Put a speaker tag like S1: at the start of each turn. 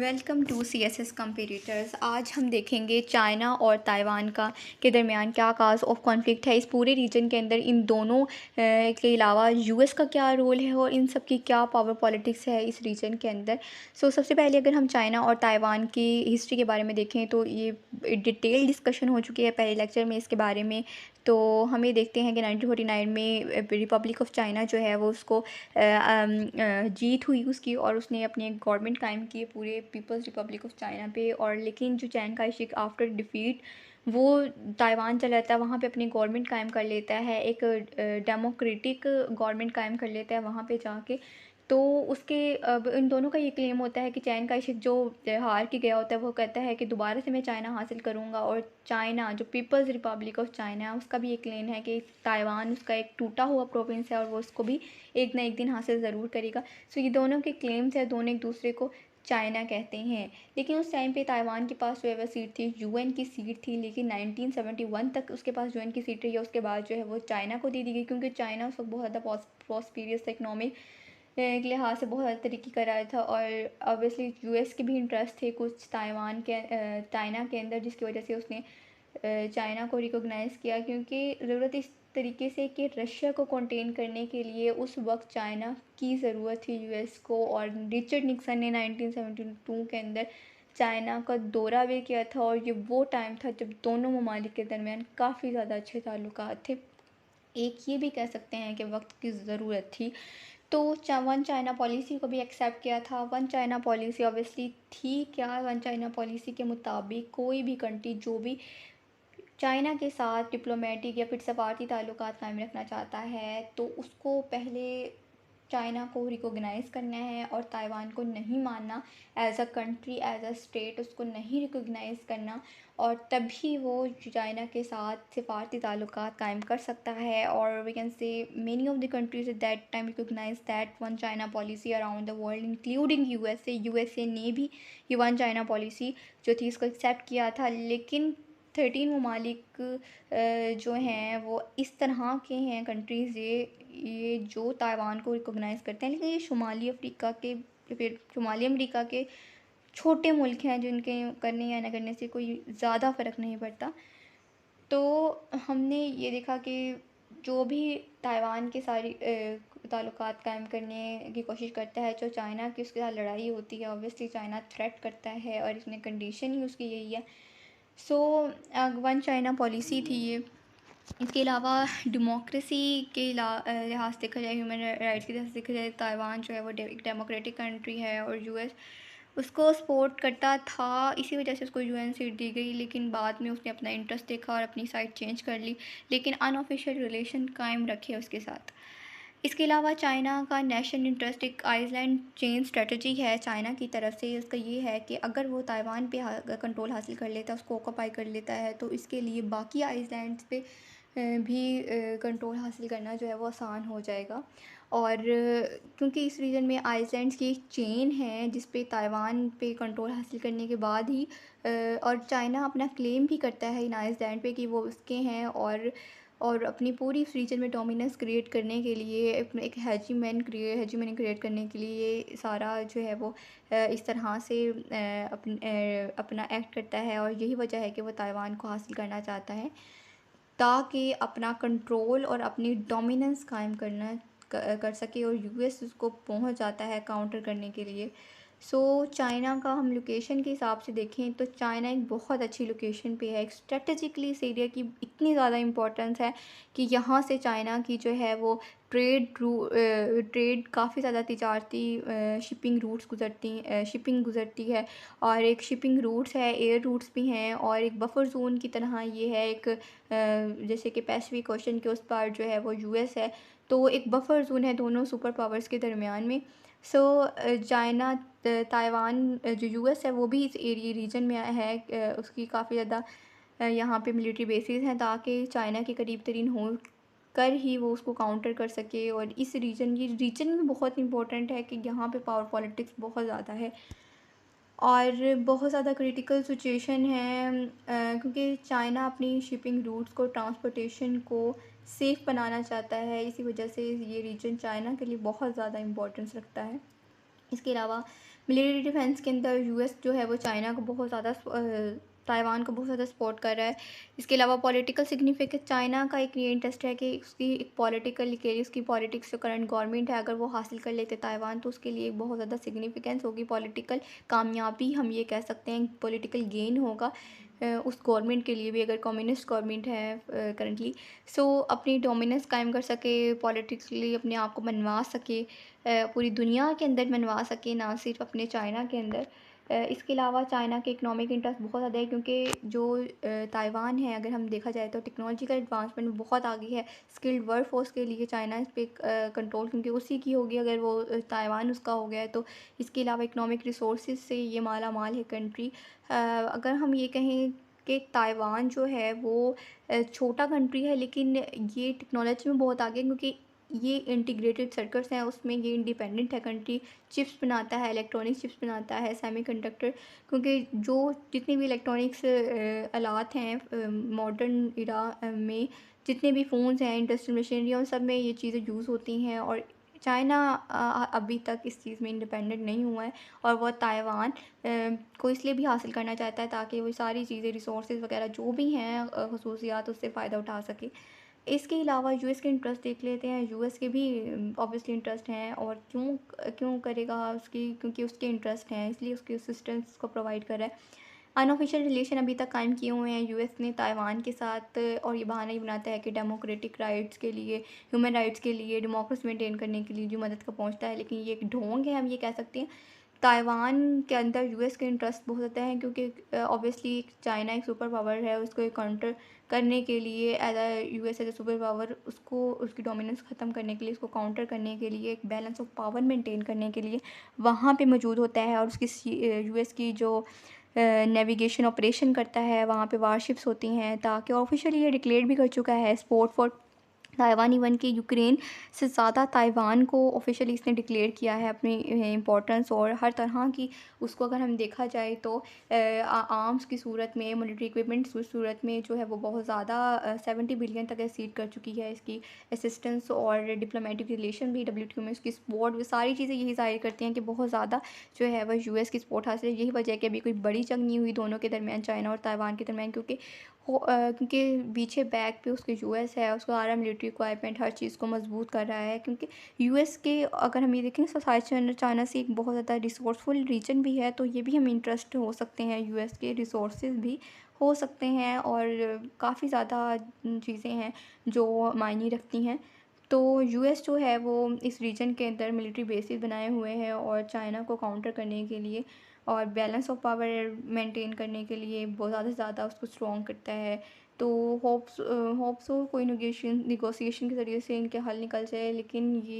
S1: Welcome to C S S competitors. आज हम देखेंगे चाइना और ताइवान का के दरमियान क्या काज ऑफ कॉन्फ्लिक्ट है इस पूरे रीजन के अंदर। इन दोनों के अलावा यूएस का क्या रोल है और इन सब की क्या पावर पॉलिटिक्स है इस रीजन के अंदर। सबसे पहले अगर हम चाइना और ताइवान की हिस्ट्री के बारे में देखें तो ये डिटेल डिस्कशन हो चुकी है पहले लेक्चर में इसके बारे में। तो हम ये देखते हैं कि 1949 में रिपब्लिक ऑफ चाइना जो है वो उसको जीत हुई उसकी, और उसने अपनी एक गवर्नमेंट कायम की पूरे पीपल्स रिपब्लिक ऑफ चाइना पे। और लेकिन जो चैन काई शेक आफ्टर डिफीट वो ताइवान चला जाता है, वहाँ पे अपनी गवर्नमेंट कायम कर लेता है, एक डेमोक्रेटिक गवर्नमेंट कायम कर लेता है वहाँ पे जाके। तो उसके अब इन दोनों का ये क्लेम होता है कि चैन काई शेक जो हार के गया होता है वो कहता है कि दोबारा से मैं चाइना हासिल करूँगा, और चाइना जो पीपल्स रिपब्लिक ऑफ चाइना है उसका भी ये क्लेम है कि ताइवान उसका एक टूटा हुआ प्रोविंस है और वो उसको भी एक ना एक दिन हासिल ज़रूर करेगा। ये दोनों के क्लेम्स है, दोनों एक दूसरे को चाइना कहते हैं। लेकिन उस टाइम पे ताइवान के पास जो है वह सीट थी, यूएन की सीट थी, लेकिन 1971 तक उसके पास यूएन की सीट रही है। उसके बाद जो है वो चाइना को दे दी गई, क्योंकि चाइना उस वक्त बहुत ज़्यादा प्रॉस्पेरियस था, इकनॉमिक के लिहाज से बहुत ज़्यादा तरक्की कर रहा था। और ऑब्वियसली यूएस के भी इंटरेस्ट थे कुछ चाइना के अंदर, जिसकी वजह से उसने चाइना को रिकॉग्नाइज़ किया, क्योंकि ज़रूरत इस तरीके से कि रशिया को कंटेन करने के लिए उस वक्त चाइना की ज़रूरत थी यूएस को। और रिचर्ड निक्सन ने 1972 के अंदर चाइना का दौरा भी किया था, और ये वो टाइम था जब दोनों ममालिक के दरमियान काफ़ी ज़्यादा अच्छे ताल्लुकात थे। एक ये भी कह सकते हैं कि वक्त की ज़रूरत थी। तो वन चाइना पॉलिसी को भी एक्सेप्ट किया था। वन चाइना पॉलिसी ऑब्वियसली थी क्या, वन चाइना पॉलिसी के मुताबिक कोई भी कंट्री जो भी चाइना के साथ डिप्लोमेटिक या फिर सफारती ताल्लुकात कायम रखना चाहता है तो उसको पहले चाइना को रिकॉग्नाइज़ करना है, और ताइवान को नहीं मानना as a country, as a state उसको नहीं रिकॉग्नाइज़ करना, और तभी वो चाइना के साथ सिफारती ताल्लुकात कायम कर सकता है। और we can say many of the countries at that time recognise that one China policy around the world including USA ने भी ये वन चाइना पॉलिसी जो थी इसको एक्सेप्ट किया था। लेकिन 13 ममालिक जो हैं वो इस तरह के हैं कंट्रीज़, ये जो ताइवान को रिकॉग्नाइज़ करते हैं, लेकिन ये शुमाली अफ्रीका के फिर शुमाली अमेरिका के छोटे मुल्क हैं, जिनके करने या न करने से कोई ज़्यादा फ़र्क नहीं पड़ता। तो हमने ये देखा कि जो भी ताइवान के सारी ताल्लुकात कायम करने की कोशिश करता है, जो चाइना की उसके साथ लड़ाई होती है, ऑब्वियसली चाइना थ्रेट करता है और इसमें कंडीशन ही उसकी यही है। सो वन चाइना पॉलिसी थी ये। इसके अलावा डेमोक्रेसी के लिहाज से देखा जाए, ह्यूमन राइट्स के लिहाज से देखा जाए, ताइवान जो है वो एक डेमोक्रेटिक कंट्री है, और यूएस उसको सपोर्ट करता था, इसी वजह से उसको यूएन सीट दी गई। लेकिन बाद में उसने अपना इंटरेस्ट देखा और अपनी साइड चेंज कर ली, लेकिन अनऑफिशियल रिलेशन कायम रखे उसके साथ। इसके अलावा चाइना का नेशनल इंटरेस्ट एक आइलैंड चेन स्ट्रेटजी है चाइना की तरफ से। इसका ये है कि अगर वो ताइवान पे कंट्रोल हासिल कर लेता है, उसको ऑक्यूपाई कर लेता है, तो इसके लिए बाकी आइलैंड्स पे भी कंट्रोल हासिल करना जो है वो आसान हो जाएगा। और क्योंकि इस रीजन में आइलैंड्स की एक चेन है जिस पे ताइवान पे कंट्रोल हासिल करने के बाद ही और चाइना अपना क्लेम भी करता है इन आइलैंड पे कि वो उसके हैं, और अपनी पूरी इस रीजन में डोमिनेंस क्रिएट करने के लिए एक हेजीमनी क्रिएट करने के लिए सारा जो है वो इस तरह से अपना एक्ट करता है। और यही वजह है कि वो ताइवान को हासिल करना चाहता है, ताकि अपना कंट्रोल और अपनी डोमिनेंस कायम कर सके, और यूएस उसको पहुंच जाता है काउंटर करने के लिए। चाइना का हम लोकेशन के हिसाब से देखें तो चाइना एक बहुत अच्छी लोकेशन पे है। एक स्ट्रेटजिकली इस एरिया की इतनी ज़्यादा इम्पोर्टेंस है कि यहाँ से चाइना की जो है वो ट्रेड काफ़ी ज़्यादा तिजारती शिपिंग गुज़रती है, और एक शिपिंग रूट्स है, एयर रूट्स भी हैं, और एक बफर जोन की तरह ये है। एक जैसे कि पैसिफिक ओशन के उस पार जो है वो यूएस है, तो एक बफर जोन है दोनों सुपर पावर्स के दरमियान में। चाइना ताइवान जो यूएस है वो भी इस एरिया रीजन में है। उसकी काफ़ी ज़्यादा यहाँ पे मिलिट्री बेसिस हैं, ताकि चाइना के करीब तरीन हो कर ही वो उसको काउंटर कर सके। और इस रीजन में बहुत इंपॉर्टेंट है कि यहाँ पे पावर पॉलिटिक्स बहुत ज़्यादा है और बहुत ज़्यादा क्रिटिकल सिचुएशन है, क्योंकि चाइना अपनी शिपिंग रूट्स को, ट्रांसपोर्टेशन को सेफ़ बनाना चाहता है। इसी वजह से ये रीजन चाइना के लिए बहुत ज़्यादा इम्पोर्टेंस रखता है। इसके अलावा मिलिट्री डिफेंस के अंदर यूएस जो है वो चाइना को बहुत ज़्यादा ताइवान को बहुत ज़्यादा सपोर्ट कर रहा है। इसके अलावा पॉलिटिकल सिग्निफिकेंस चाइना का एक ये इंटरेस्ट है कि उसकी एक पॉलिटिकल के उसकी पॉलिटिक्स जो करंट गवर्नमेंट है अगर वो हासिल कर लेते ताइवान तो उसके लिए एक बहुत ज़्यादा सिग्निफिकेंस होगी, पॉलिटिकल कामयाबी हम ये कह सकते हैं, पॉलिटिकल गेन होगा उस गवर्नमेंट के लिए भी, अगर कम्युनिस्ट गवर्नमेंट है करंटली, सो अपनी डोमिनेंस कायम कर सके, पॉलिटिकली अपने आप को मनवा सके, पूरी दुनिया के अंदर मनवा सके, ना सिर्फ अपने चाइना के अंदर। इसके अलावा चाइना के इकोनॉमिक इंटरेस्ट बहुत ज़्यादा है क्योंकि जो ताइवान है अगर हम देखा जाए तो टेक्नोलॉजिकल एडवांसमेंट में बहुत आगे है। स्किल्ड वर्क फोर्स के लिए चाइना इस पे कंट्रोल क्योंकि उसी की होगी अगर वो ताइवान उसका हो गया है तो। इसके अलावा इकोनॉमिक रिसोर्सेज से ये माला माल है कंट्री। अगर हम ये कहें कि ताइवान जो है वो छोटा कंट्री है लेकिन ये टेक्नोलॉजी में बहुत आगे है क्योंकि ये इंटीग्रेटेड सर्किट्स हैं उसमें, ये इंडिपेंडेंट है कंट्री, चिप्स बनाता है, इलेक्ट्रॉनिक चिप्स बनाता है, सेमीकंडक्टर, क्योंकि जो जितने भी इलेक्ट्रॉनिक्स आलात हैं मॉडर्न इरा में, जितने भी फ़ोन्स हैं, इंडस्ट्रियल मशीनरी, उन सब में ये चीज़ें यूज़ होती हैं। और चाइना अभी तक इस चीज़ में इंडिपेंडेंट नहीं हुआ है और वो ताइवान को इसलिए भी हासिल करना चाहता है ताकि वो सारी चीज़ें, रिसोर्सेज वगैरह जो भी हैं खसूसियात, उससे फ़ायदा उठा सके। इसके अलावा यूएस के इंटरेस्ट देख लेते हैं। यूएस के भी ऑब्वियसली इंटरेस्ट हैं और क्यों क्यों करेगा उसकी, क्योंकि उसके इंटरेस्ट हैं इसलिए उसके असिस्टेंस को प्रोवाइड कर रहा है। अनऑफिशियल रिलेशन अभी तक कायम किए हुए हैं यूएस ने ताइवान के साथ और ये बहाना ही बनाता है कि डेमोक्रेटिक राइट्स के लिए, ह्यूमन राइट्स के लिए, डेमोक्रेसी मेंटेन करने के लिए जो मदद का पहुंचता है, लेकिन ये एक ढोंग है, हम ये कह सकते हैं। ताइवान के अंदर यूएस के इंटरेस्ट बहुत ज़्यादा हैं क्योंकि ऑब्वियसली चाइना एक सुपर पावर है, उसको एक काउंटर करने के लिए as a US as a super power, उसको उसकी डोमिनेंस ख़त्म करने के लिए, उसको काउंटर करने के लिए, एक बैलेंस ऑफ पावर मेंटेन करने के लिए वहाँ पे मौजूद होता है। और उसकी यूएस की जो नेविगेशन ऑपरेशन करता है, वहाँ पे वारशिप्स होती हैं, ताकि ऑफिशियली ये डिक्लेयर भी कर चुका है सपोर्ट फॉर ताइवान, इवन कि यूक्रेन से ज़्यादा ताइवान को ऑफिशियली इसने डिक्लेयर किया है अपनी इम्पोर्टेंस, और हर तरह की उसको अगर हम देखा जाए तो आर्म्स की सूरत में, मिलिट्री इक्विपमेंट्स की सूरत में जो है वो बहुत ज़्यादा 70 बिलियन तक एक्सीड कर चुकी है इसकी असिस्टेंस। और डिप्लोमेटिक रिलेशन भी डब्ल्यूटीओ में उसकी सपोर्ट, वो सारी चीज़ें यही ज़ाहिर करती हैं कि बहुत ज़्यादा जो है वह यूएस की सपोर्ट हासिल है। यही वजह है कि अभी कोई बड़ी जंग नहीं हुई दोनों के दरमियान, चाइना और ताइवान के दरमियान, क्योंकि पीछे बैक पे उसके यूएस है, उसका सारा मिलिट्री इक्वाइपमेंट हर चीज़ को मजबूत कर रहा है। क्योंकि यूएस के अगर हम ये देखें तो साउथ चाइना से एक बहुत ज़्यादा रिसोर्सफुल रीजन भी है, तो ये भी हम इंटरेस्ट हो सकते हैं, यूएस के रिसोर्सेज भी हो सकते हैं और काफ़ी ज़्यादा चीज़ें हैं जो मायने रखती हैं। तो यूएस जो है वो इस रीजन के अंदर मिलिट्री बेसिस बनाए हुए हैं और चाइना को काउंटर करने के लिए और बैलेंस ऑफ पावर मेंटेन करने के लिए बहुत ज़्यादा से ज़्यादा उसको स्ट्रॉन्ग करता है। तो होप्स होप्स हो कोई नेगोशिएशन के ज़रिए से इनके हल निकल जाए, लेकिन ये